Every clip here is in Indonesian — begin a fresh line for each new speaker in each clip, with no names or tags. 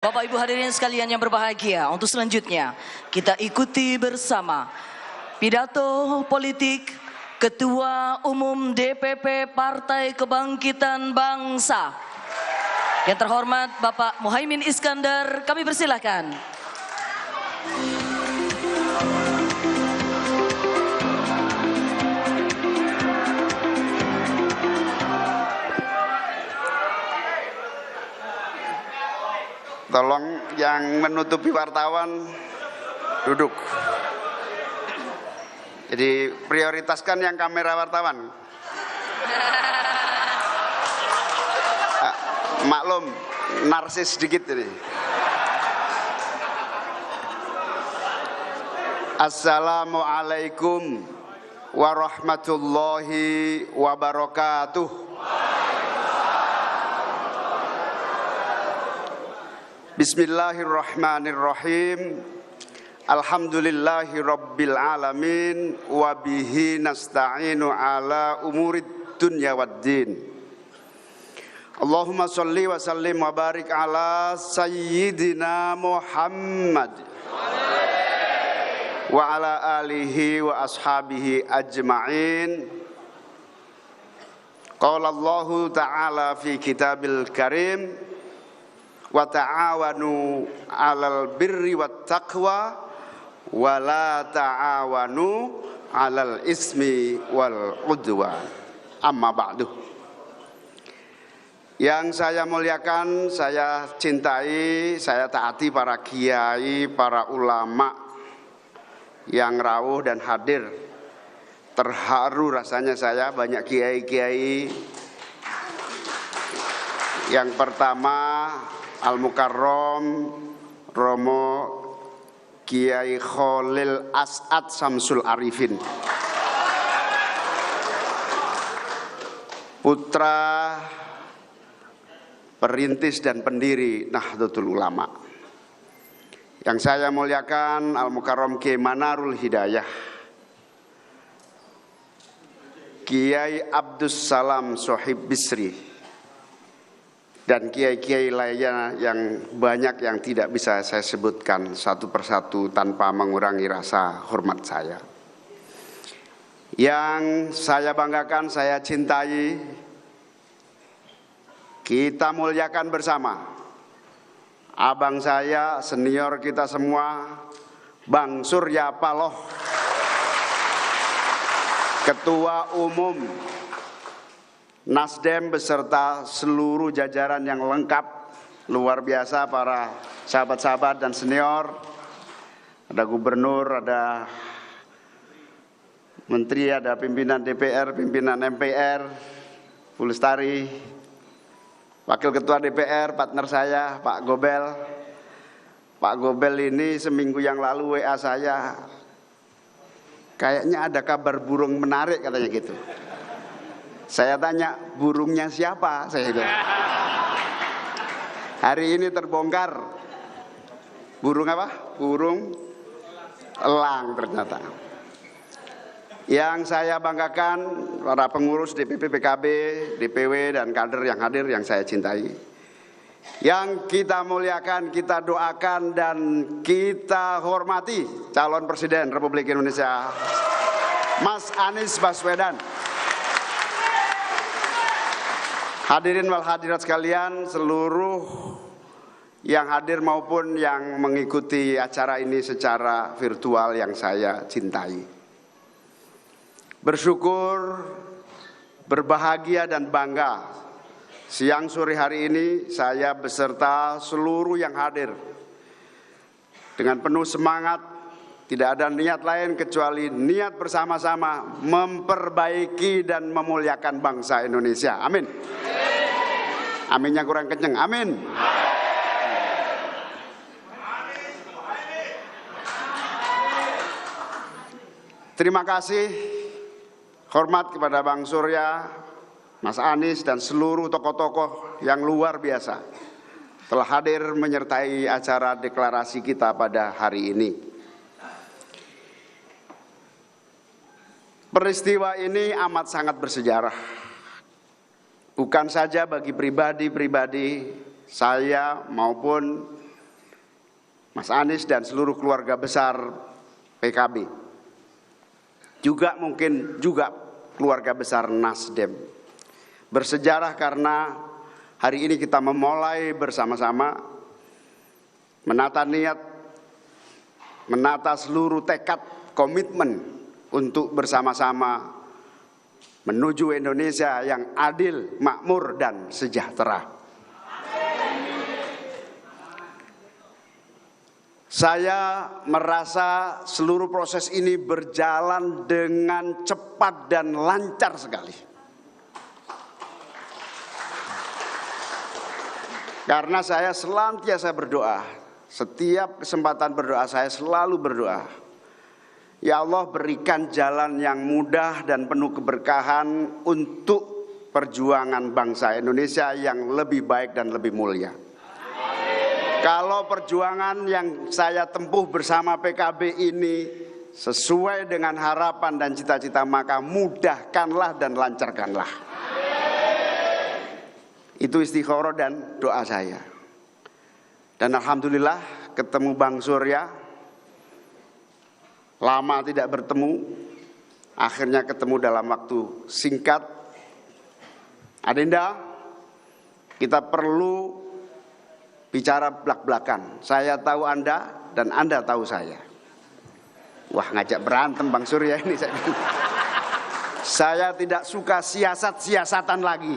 Bapak Ibu hadirin sekalian yang berbahagia, untuk selanjutnya kita ikuti bersama pidato politik Ketua Umum DPP Partai Kebangkitan Bangsa. Yang terhormat Bapak Muhaimin Iskandar, kami persilahkan.
Tolong yang menutupi wartawan duduk. Jadi prioritaskan yang kamera wartawan. Maklum, narsis sedikit ini. Assalamualaikum warahmatullahi wabarakatuh. Bismillahirrahmanirrahim. Alhamdulillahi rabbil alamin. Wabihi nasta'inu ala umurid dunya waddin. Allahumma salli wa sallim wa barik ala sayyidina Muhammad wa ala alihi wa ashabihi ajma'in. Qala Allahu ta'ala fi kitabil karim, wa ta'awanu 'alal birri wat taqwa wa la ta'awanu 'alal ismi wal 'udwan. Amma ba'du. Yang saya muliakan, saya cintai, saya taati para kiai, para ulama yang rawuh dan hadir. Terharu rasanya saya, banyak kiai-kiai. Yang pertama Al-Mukarram Romo Kiai Khalil As'ad Samsul Arifin, putra perintis dan pendiri Nahdlatul Ulama. Yang saya muliakan Al-Mukarram Kiai Manarul Hidayah, Kiai Abdus Salam Sohib Bisri, dan kiai-kiai lainnya yang banyak yang tidak bisa saya sebutkan satu persatu tanpa mengurangi rasa hormat saya. Yang saya banggakan, saya cintai, kita muliakan bersama abang saya, senior kita semua, Bang Surya Paloh, Ketua Umum Nasdem beserta seluruh jajaran yang lengkap, luar biasa para sahabat-sahabat dan senior. Ada gubernur, ada menteri, ada pimpinan DPR, pimpinan MPR, Bu Lestari, wakil ketua DPR, partner saya, Pak Gobel. Pak Gobel ini seminggu yang lalu WA saya, kayaknya ada kabar burung menarik katanya gitu. Saya tanya, burungnya siapa? Saya itu. Hari ini terbongkar. Burung apa? Burung elang ternyata. Yang saya banggakan para pengurus DPP PKB, DPW dan kader yang hadir yang saya cintai. Yang kita muliakan, kita doakan dan kita hormati calon Presiden Republik Indonesia, Mas Anies Baswedan. Hadirin wal hadirat sekalian, seluruh yang hadir maupun yang mengikuti acara ini secara virtual yang saya cintai. Bersyukur, berbahagia dan bangga, siang sore hari ini saya beserta seluruh yang hadir dengan penuh semangat. Tidak ada niat lain kecuali niat bersama-sama memperbaiki dan memuliakan bangsa Indonesia. Amin. Aminnya kurang kenceng. Amin. Terima kasih, hormat kepada Bang Surya, Mas Anies dan seluruh tokoh-tokoh yang luar biasa telah hadir menyertai acara deklarasi kita pada hari ini. Peristiwa ini amat sangat bersejarah. Bukan saja bagi pribadi-pribadi saya maupun Mas Anies dan seluruh keluarga besar PKB. Juga mungkin juga keluarga besar Nasdem. Bersejarah karena hari ini kita memulai bersama-sama menata niat, menata seluruh tekad, komitmen untuk bersama-sama menuju Indonesia yang adil, makmur, dan sejahtera. Saya merasa seluruh proses ini berjalan dengan cepat dan lancar sekali. Karena saya senantiasa berdoa, setiap kesempatan berdoa saya selalu berdoa. Ya Allah, berikan jalan yang mudah dan penuh keberkahan untuk perjuangan bangsa Indonesia yang lebih baik dan lebih mulia. Kalau perjuangan yang saya tempuh bersama PKB ini sesuai dengan harapan dan cita-cita, maka mudahkanlah dan lancarkanlah. Itu istikharah dan doa saya. Dan alhamdulillah ketemu Bang Surya. Lama tidak bertemu, akhirnya ketemu dalam waktu singkat. Adinda, kita perlu bicara belak-belakan. Saya tahu Anda dan Anda tahu saya. Wah, ngajak berantem Bang Surya ini. Saya tidak suka siasat-siasatan lagi.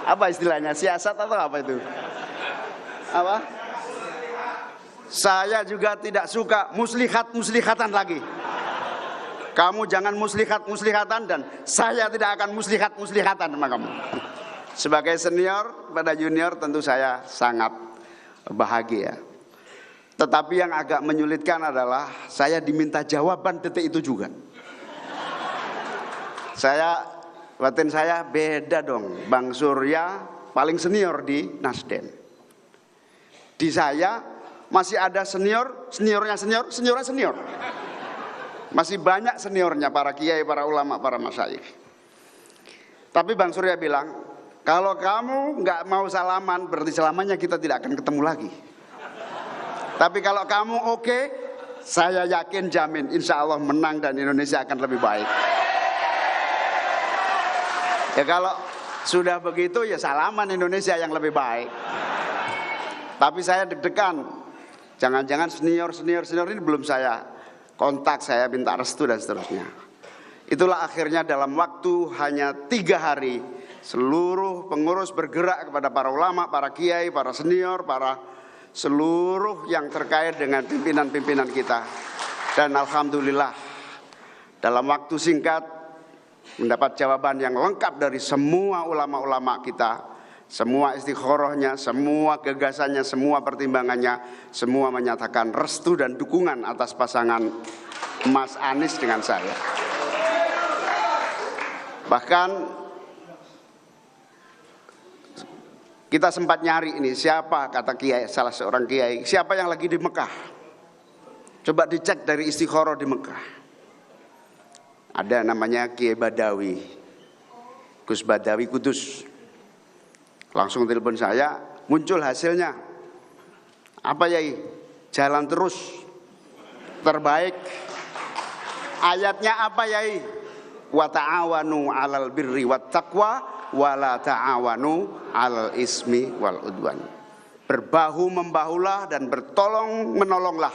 Apa istilahnya? Siasat atau apa itu? Apa? Saya juga tidak suka muslihat-muslihatan lagi. Kamu jangan muslihat-muslihatan dan saya tidak akan muslihat-muslihatan sama kamu. Sebagai senior pada junior tentu saya sangat bahagia. Tetapi yang agak menyulitkan adalah saya diminta jawaban detik itu juga. Batin saya beda dong. Bang Surya paling senior di Nasdem. Di saya masih ada seniornya senior. Masih banyak seniornya, para kiai, para ulama, para masyayikh. Tapi Bang Surya bilang, kalau kamu nggak mau salaman, berarti selamanya kita tidak akan ketemu lagi. Tapi kalau kamu oke, saya yakin jamin insya Allah menang dan Indonesia akan lebih baik. Ya kalau sudah begitu ya salaman Indonesia yang lebih baik. Tapi saya deg-degan, jangan-jangan senior ini belum saya kontak, saya minta restu dan seterusnya. Itulah akhirnya dalam waktu hanya 3 hari, seluruh pengurus bergerak kepada para ulama, para kiai, para senior, para seluruh yang terkait dengan pimpinan-pimpinan kita. Dan alhamdulillah dalam waktu singkat mendapat jawaban yang lengkap dari semua ulama-ulama kita. Semua istikharahnya, semua gagasannya, semua pertimbangannya, semua menyatakan restu dan dukungan atas pasangan Mas Anies dengan saya. Bahkan kita sempat nyari ini siapa, kata kiai, salah seorang kiai, siapa yang lagi di Mekah. Coba dicek dari istikharah di Mekah. Ada namanya Kiai Badawi, Gus Badawi Kudus. Langsung telepon saya, muncul hasilnya. Apa Yai? Jalan terus, terbaik. Ayatnya apa Yai? Wa ta'awanu 'alal birri wat taqwa wa la ta'awanu 'alal ismi wal udwan. Berbahu membahulah dan bertolong menolonglah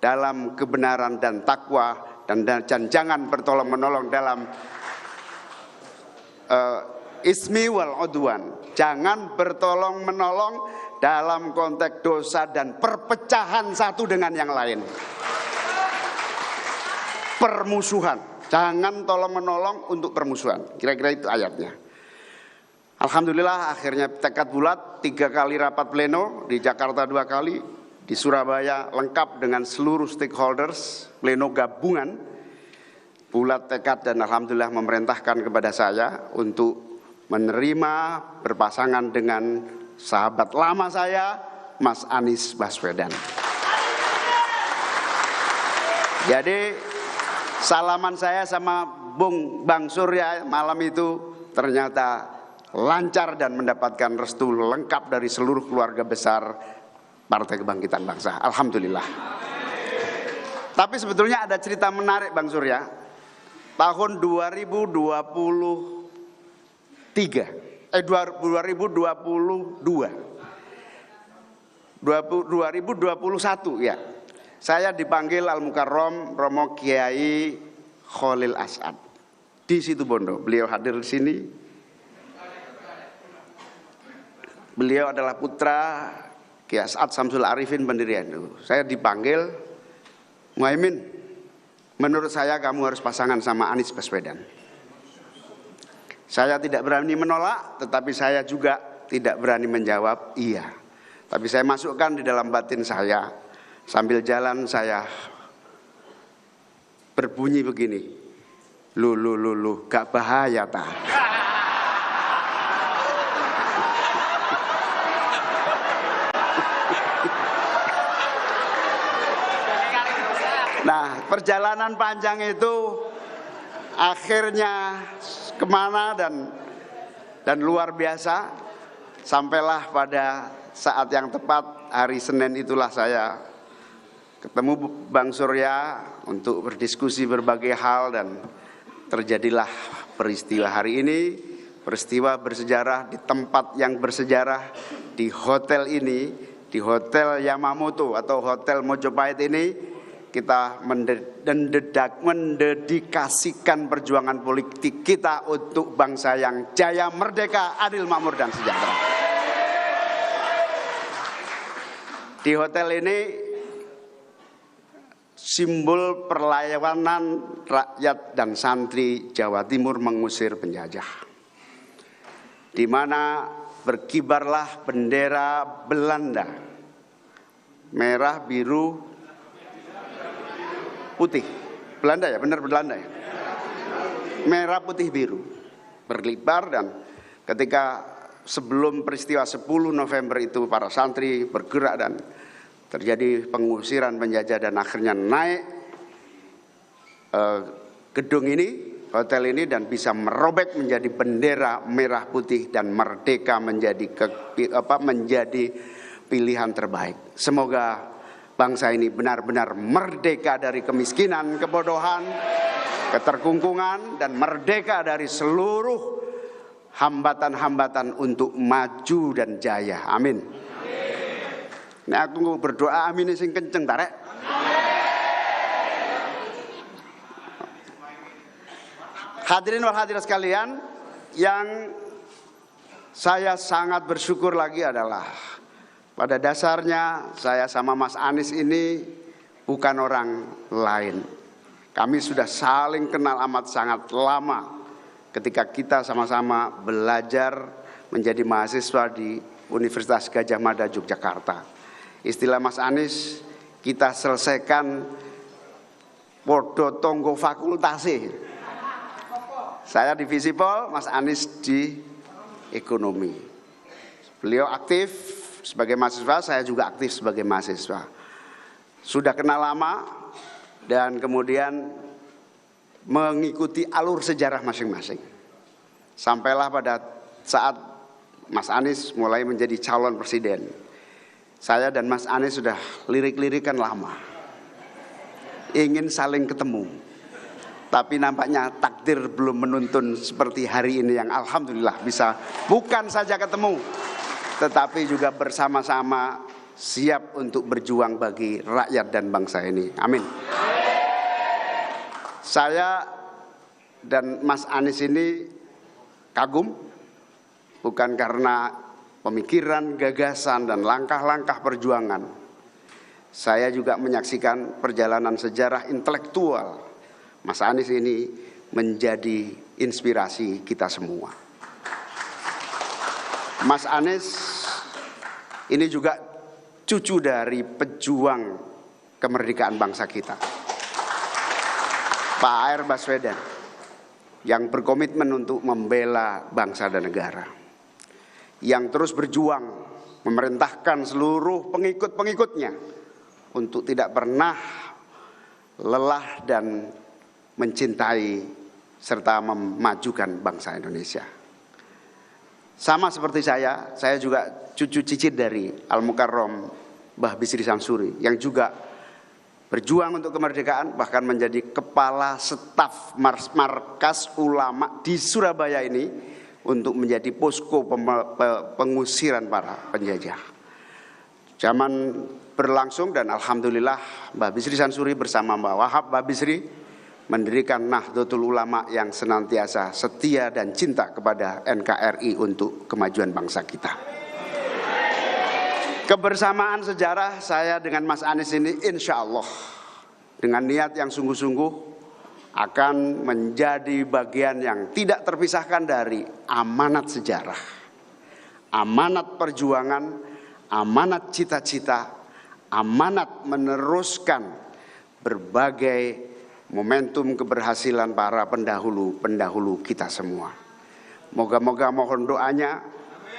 dalam kebenaran dan takwa, dan jangan bertolong menolong dalam ismi wal udwan. Jangan bertolong menolong dalam konteks dosa dan perpecahan satu dengan yang lain. Permusuhan. Jangan tolong menolong untuk permusuhan. Kira-kira itu ayatnya. Alhamdulillah akhirnya tekad bulat, 3 kali rapat pleno, di Jakarta 2 kali, di Surabaya lengkap dengan seluruh stakeholders, pleno gabungan, bulat tekad dan alhamdulillah memerintahkan kepada saya untuk menerima berpasangan dengan sahabat lama saya, Mas Anies Baswedan. Jadi salaman saya sama Bang Surya malam itu ternyata lancar dan mendapatkan restu lengkap dari seluruh keluarga besar Partai Kebangkitan Bangsa. Alhamdulillah. Tapi sebetulnya ada cerita menarik Bang Surya. Tahun 2022 ya, saya dipanggil Al Mukarrom Romo Kiai Khalil As'ad di Situbondo. Beliau hadir di sini. Beliau adalah putra Kiai As'ad Samsul Arifin pendiri NU. Saya dipanggil, Muhaimin, menurut saya kamu harus pasangan sama Anies Baswedan. Saya tidak berani menolak, tetapi saya juga tidak berani menjawab iya. Tapi saya masukkan di dalam batin saya, sambil jalan saya berbunyi begini, lu, gak bahaya ta? Nah, perjalanan panjang itu akhirnya kemana dan luar biasa, sampailah pada saat yang tepat hari Senin itulah saya ketemu Bang Surya untuk berdiskusi berbagai hal dan terjadilah peristiwa hari ini, peristiwa bersejarah di tempat yang bersejarah, di hotel ini, di Hotel Yamamoto atau Hotel Mojopahit ini. Kita mendedikasikan perjuangan politik kita untuk bangsa yang jaya, merdeka, adil, makmur, dan sejahtera. Di hotel ini simbol perlawanan rakyat dan santri Jawa Timur mengusir penjajah, di mana berkibarlah bendera Belanda, merah, biru, putih. Belanda ya, benar Belanda ya. Merah, putih, biru berkibar. Dan ketika sebelum peristiwa 10 November itu para santri bergerak dan terjadi pengusiran penjajah dan akhirnya naik gedung ini, hotel ini, dan bisa merobek menjadi bendera merah putih dan merdeka menjadi pilihan terbaik. Semoga bangsa ini benar-benar merdeka dari kemiskinan, kebodohan, keterkungkungan, dan merdeka dari seluruh hambatan-hambatan untuk maju dan jaya. Amin. Nah, aku berdoa amin sing kenceng tarek. Hadirin wal hadirat sekalian, yang saya sangat bersyukur lagi adalah pada dasarnya saya sama Mas Anies ini bukan orang lain. Kami sudah saling kenal amat sangat lama ketika kita sama-sama belajar menjadi mahasiswa di Universitas Gadjah Mada Yogyakarta. Istilah Mas Anies, kita selesaikan podo tonggo fakultasi. Saya di Visipol, Mas Anies di ekonomi. Beliau aktif sebagai mahasiswa, saya juga aktif sebagai mahasiswa. Sudah kenal lama dan kemudian mengikuti alur sejarah masing-masing. Sampailah pada saat Mas Anies mulai menjadi calon presiden. Saya dan Mas Anies sudah lirik-lirikan lama, ingin saling ketemu. Tapi nampaknya takdir belum menuntun seperti hari ini yang alhamdulillah bisa bukan saja ketemu, tetapi juga bersama-sama siap untuk berjuang bagi rakyat dan bangsa ini. Amin. Saya dan Mas Anies ini kagum, bukan karena pemikiran, gagasan, dan langkah-langkah perjuangan. Saya juga menyaksikan perjalanan sejarah intelektual Mas Anies ini menjadi inspirasi kita semua. Mas Anies ini juga cucu dari pejuang kemerdekaan bangsa kita, Pak A.R. Baswedan, yang berkomitmen untuk membela bangsa dan negara, yang terus berjuang memerintahkan seluruh pengikut-pengikutnya untuk tidak pernah lelah dan mencintai serta memajukan bangsa Indonesia. Sama seperti saya juga cucu cicit dari Al Mukarrom Mbah Bisri Samsuri yang juga berjuang untuk kemerdekaan, bahkan menjadi kepala staf markas ulama di Surabaya ini untuk menjadi posko pengusiran para penjajah. Zaman berlangsung dan alhamdulillah Mbah Bisri Samsuri bersama Mbah Wahab Mbah Bisri mendirikan Nahdlatul Ulama yang senantiasa setia dan cinta kepada NKRI untuk kemajuan bangsa kita. Kebersamaan sejarah saya dengan Mas Anies ini insya Allah dengan niat yang sungguh-sungguh akan menjadi bagian yang tidak terpisahkan dari amanat sejarah, amanat perjuangan, amanat cita-cita, amanat meneruskan berbagai momentum keberhasilan para pendahulu kita semua. Moga-moga mohon doanya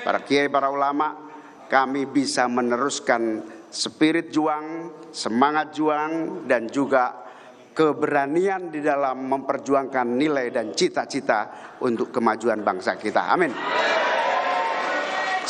para kiai, para ulama, kami bisa meneruskan spirit juang, semangat juang, dan juga keberanian di dalam memperjuangkan nilai dan cita-cita untuk kemajuan bangsa kita. Amin.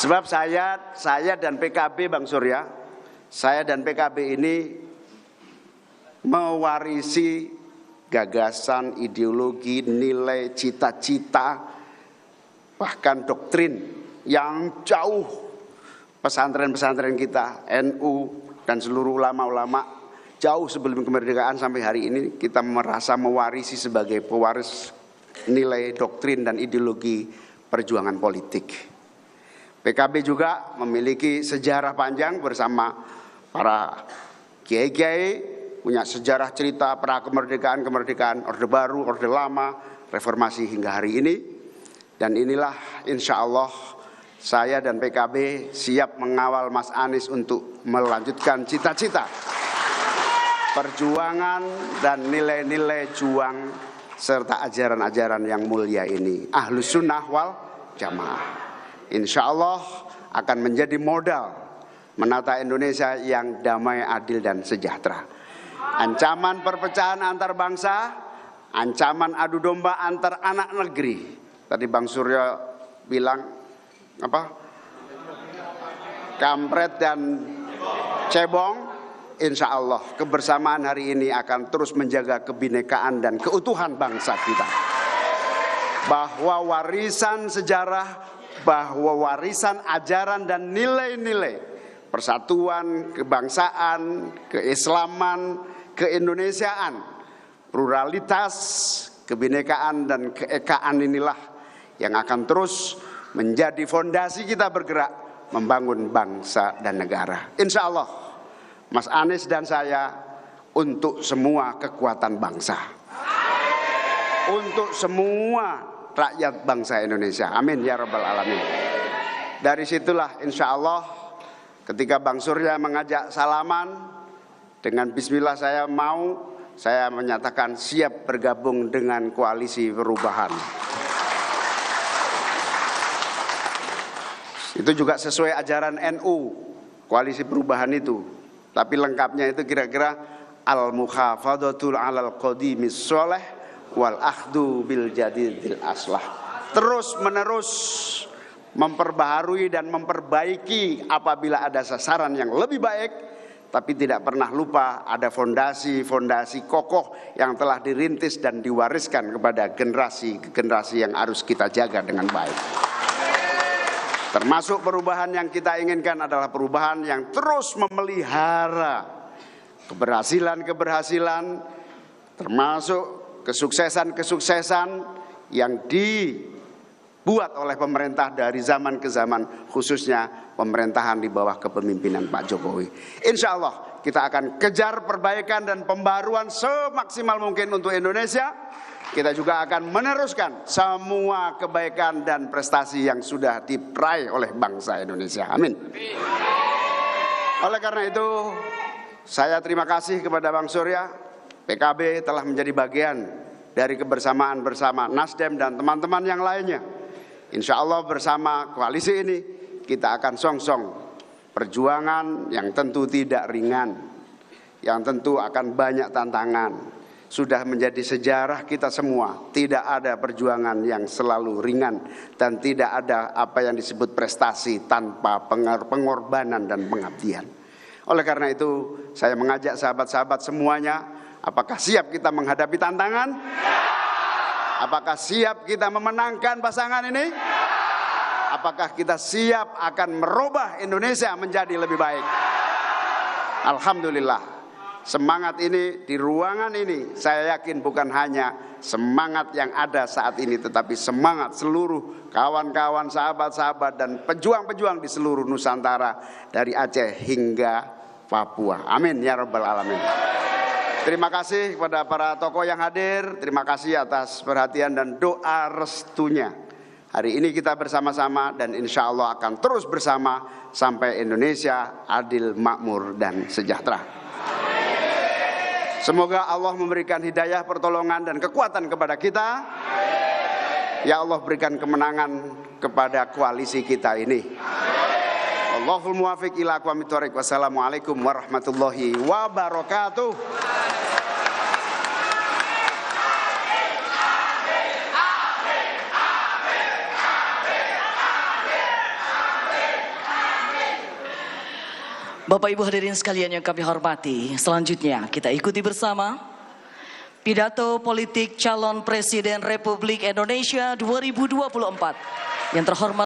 Sebab saya dan PKB, Bang Surya, saya dan PKB ini mewarisi gagasan, ideologi, nilai, cita-cita, bahkan doktrin yang jauh pesantren-pesantren kita, NU dan seluruh ulama-ulama jauh sebelum kemerdekaan sampai hari ini kita merasa mewarisi sebagai pewaris nilai, doktrin dan ideologi perjuangan politik. PKB juga memiliki sejarah panjang bersama para kiai-kiai, punya sejarah cerita pra kemerdekaan, Orde Baru, Orde Lama, reformasi hingga hari ini. Dan inilah insya Allah saya dan PKB siap mengawal Mas Anies untuk melanjutkan cita-cita, perjuangan dan nilai-nilai juang serta ajaran-ajaran yang mulia ini. Ahlus Sunnah wal Jamaah. Insya Allah akan menjadi modal menata Indonesia yang damai, adil dan sejahtera. Ancaman perpecahan antar bangsa, ancaman adu domba antar anak negeri. Tadi Bang Surya bilang apa? Kampret dan cebong. Insya Allah kebersamaan hari ini akan terus menjaga kebinekaan dan keutuhan bangsa kita. Bahwa warisan sejarah, bahwa warisan ajaran dan nilai-nilai persatuan, kebangsaan, keislaman, keindonesiaan, pluralitas, kebinekaan dan keekaan inilah yang akan terus menjadi fondasi kita bergerak membangun bangsa dan negara. Insya Allah Mas Anies dan saya untuk semua kekuatan bangsa, untuk semua rakyat bangsa Indonesia. Amin ya rabbal alamin. Dari situlah insya Allah ketika Bang Surya mengajak salaman, dengan bismillah saya menyatakan siap bergabung dengan koalisi perubahan. Itu juga sesuai ajaran NU, koalisi perubahan itu. Tapi lengkapnya itu kira-kira al-mukhafadatul alal qadimis sholeh wal akhdu bil jadidil aslah. Terus menerus memperbaharui dan memperbaiki apabila ada sasaran yang lebih baik, tapi tidak pernah lupa ada fondasi-fondasi kokoh yang telah dirintis dan diwariskan kepada generasi yang harus kita jaga dengan baik. Termasuk perubahan yang kita inginkan adalah perubahan yang terus memelihara keberhasilan-keberhasilan, termasuk kesuksesan-kesuksesan yang dibuat oleh pemerintah dari zaman ke zaman, khususnya pemerintahan di bawah kepemimpinan Pak Jokowi. Insya Allah kita akan kejar perbaikan dan pembaruan semaksimal mungkin untuk Indonesia. Kita juga akan meneruskan semua kebaikan dan prestasi yang sudah diraih oleh bangsa Indonesia. Amin. Oleh karena itu, saya terima kasih kepada Bang Surya. PKB telah menjadi bagian dari kebersamaan bersama Nasdem dan teman-teman yang lainnya. Insya Allah bersama koalisi ini kita akan songsong perjuangan yang tentu tidak ringan, yang tentu akan banyak tantangan. Sudah menjadi sejarah kita semua, tidak ada perjuangan yang selalu ringan dan tidak ada apa yang disebut prestasi tanpa pengorbanan dan pengabdian. Oleh karena itu, saya mengajak sahabat-sahabat semuanya, apakah siap kita menghadapi tantangan? Apakah siap kita memenangkan pasangan ini? Apakah kita siap akan merubah Indonesia menjadi lebih baik? Alhamdulillah, semangat ini di ruangan ini, saya yakin bukan hanya semangat yang ada saat ini, tetapi semangat seluruh kawan-kawan, sahabat-sahabat, dan pejuang-pejuang di seluruh Nusantara, dari Aceh hingga Papua. Amin ya rabbal alamin. Terima kasih kepada para tokoh yang hadir, terima kasih atas perhatian dan doa restunya. Hari ini kita bersama-sama dan insya Allah akan terus bersama sampai Indonesia adil, makmur, dan sejahtera. Semoga Allah memberikan hidayah, pertolongan, dan kekuatan kepada kita. Ya Allah, berikan kemenangan kepada koalisi kita ini. Allahul muwafiq ila aqwamit thoriq. Wassalamualaikum warahmatullahi wabarakatuh.
Bapak Ibu hadirin sekalian yang kami hormati, selanjutnya kita ikuti bersama pidato politik calon Presiden Republik Indonesia 2024 yang terhormat